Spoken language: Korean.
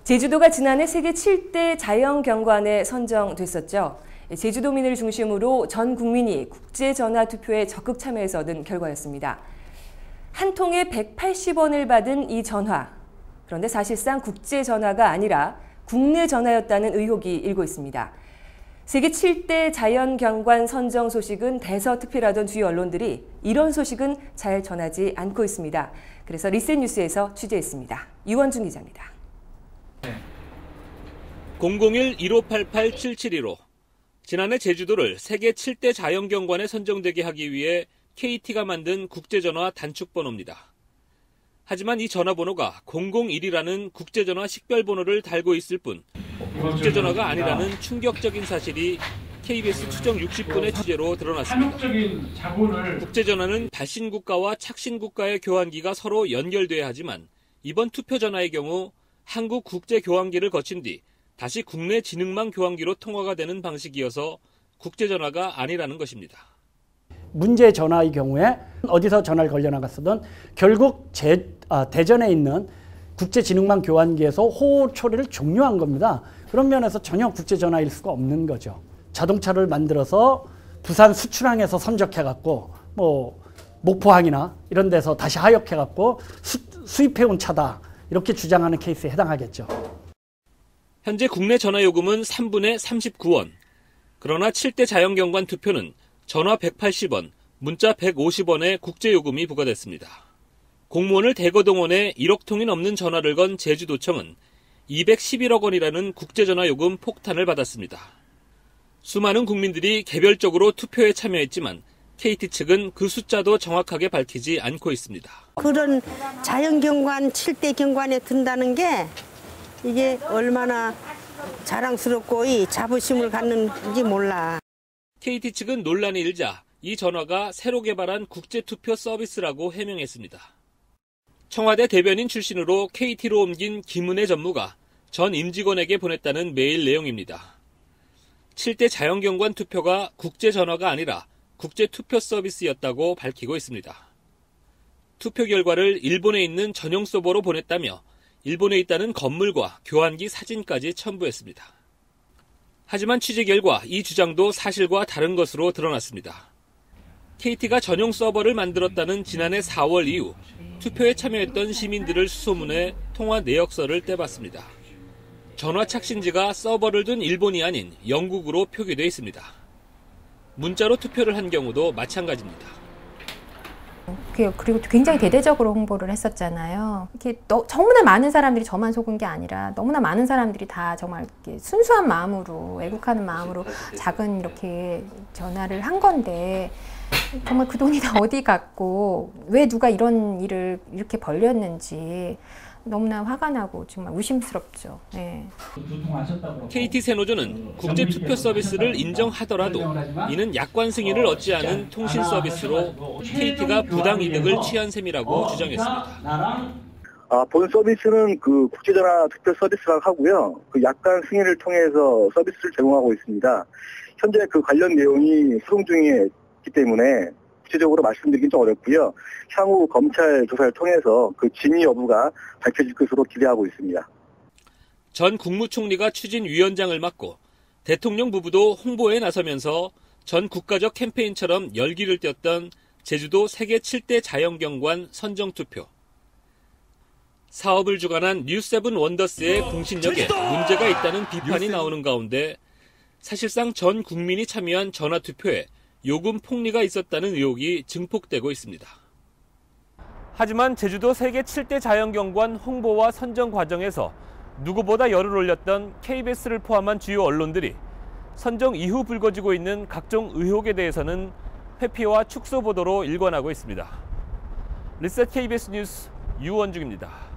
제주도가 지난해 세계 7대 자연경관에 선정됐었죠. 제주도민을 중심으로 전 국민이 국제전화투표에 적극 참여해서 얻은 결과였습니다. 한 통에 180원을 받은 이 전화. 그런데 사실상 국제전화가 아니라 국내 전화였다는 의혹이 일고 있습니다. 세계 7대 자연경관 선정 소식은 대서특필하던 주요 언론들이 이런 소식은 잘 전하지 않고 있습니다. 그래서 리셋뉴스에서 취재했습니다. 유원준 기자입니다. 001-1588-7715 지난해 제주도를 세계 7대 자연경관에 선정되게 하기 위해 KT가 만든 국제전화 단축번호입니다. 하지만 이 전화번호가 001이라는 국제전화 식별번호를 달고 있을 뿐 국제전화가 아니라는 충격적인 사실이 KBS 추정 60분의 취재로 드러났습니다. 국제전화는 발신국가와 착신국가의 교환기가 서로 연결돼야 하지만 이번 투표전화의 경우 한국 국제교환기를 거친 뒤 다시 국내 지능망 교환기로 통화가 되는 방식이어서 국제전화가 아니라는 것입니다. 문제 전화의 경우에 어디서 전화를 걸려나갔어든 결국 대전에 있는 국제지능망 교환기에서 호호 처리를 종료한 겁니다. 그런 면에서 전혀 국제전화일 수가 없는 거죠. 자동차를 만들어서 부산 수출항에서 선적해갖고 목포항이나 이런 데서 다시 하역해갖고 수입해온 차다. 이렇게 주장하는 케이스에 해당하겠죠. 현재 국내 전화요금은 3분에 39원. 그러나 7대 자연경관 투표는 전화 180원, 문자 150원의 국제요금이 부과됐습니다. 공무원을 대거동원해 1억 통이 넘는 전화를 건 제주도청은 211억 원이라는 국제전화요금 폭탄을 받았습니다. 수많은 국민들이 개별적으로 투표에 참여했지만 KT 측은 그 숫자도 정확하게 밝히지 않고 있습니다. 그런 자연경관, 7대 경관에 든다는 게 이게 얼마나 자랑스럽고 이 자부심을 갖는지 몰라. KT 측은 논란이 일자 이 전화가 새로 개발한 국제투표 서비스라고 해명했습니다. 청와대 대변인 출신으로 KT로 옮긴 김은혜 전무가 전 임직원에게 보냈다는 메일 내용입니다. 7대 자연경관 투표가 국제전화가 아니라 국제투표 서비스였다고 밝히고 있습니다. 투표 결과를 일본에 있는 전용 서버로 보냈다며 일본에 있다는 건물과 교환기 사진까지 첨부했습니다. 하지만 취재 결과 이 주장도 사실과 다른 것으로 드러났습니다. KT가 전용 서버를 만들었다는 지난해 4월 이후 투표에 참여했던 시민들을 수소문해 통화 내역서를 떼봤습니다. 전화 착신지가 서버를 둔 일본이 아닌 영국으로 표기돼 있습니다. 문자로 투표를 한 경우도 마찬가지입니다. 그리고 굉장히 대대적으로 홍보를 했었잖아요. 이렇게 너무나 많은 사람들이 저만 속은 게 아니라 너무나 많은 사람들이 다 정말 이렇게 순수한 마음으로 애국하는 마음으로 작은 이렇게 전화를 한 건데 정말 그 돈이 다 어디 갔고 왜 누가 이런 일을 이렇게 벌렸는지 너무나 화가 나고 정말 의심스럽죠. 네. KT 세노조는 국제투표 서비스를 인정하더라도 이는 약관 승인을 얻지 않은 통신 서비스로 KT가 부당 이득을 취한 셈이라고 주장했습니다. 본 서비스는 그 국제전화 투표 서비스라고 하고요. 그 약관 승인을 통해서 서비스를 제공하고 있습니다. 현재 그 관련 내용이 소송 중이기 때문에 구체적으로 말씀드리긴 좀 어렵고요. 향후 검찰 조사를 통해서 그 진위 여부가 밝혀질 것으로 기대하고 있습니다. 전 국무총리가 추진위원장을 맡고 대통령 부부도 홍보에 나서면서 전 국가적 캠페인처럼 열기를 띄웠던 제주도 세계 7대 자연경관 선정투표. 사업을 주관한 뉴세븐 원더스의 공신력에 문제가 있다는 비판이 나오는 가운데 사실상 전 국민이 참여한 전화투표에 요금 폭리가 있었다는 의혹이 증폭되고 있습니다. 하지만 제주도 세계 7대 자연경관 홍보와 선정 과정에서 누구보다 열을 올렸던 KBS를 포함한 주요 언론들이 선정 이후 불거지고 있는 각종 의혹에 대해서는 회피와 축소 보도로 일관하고 있습니다. 리셋 KBS 뉴스 유원중입니다.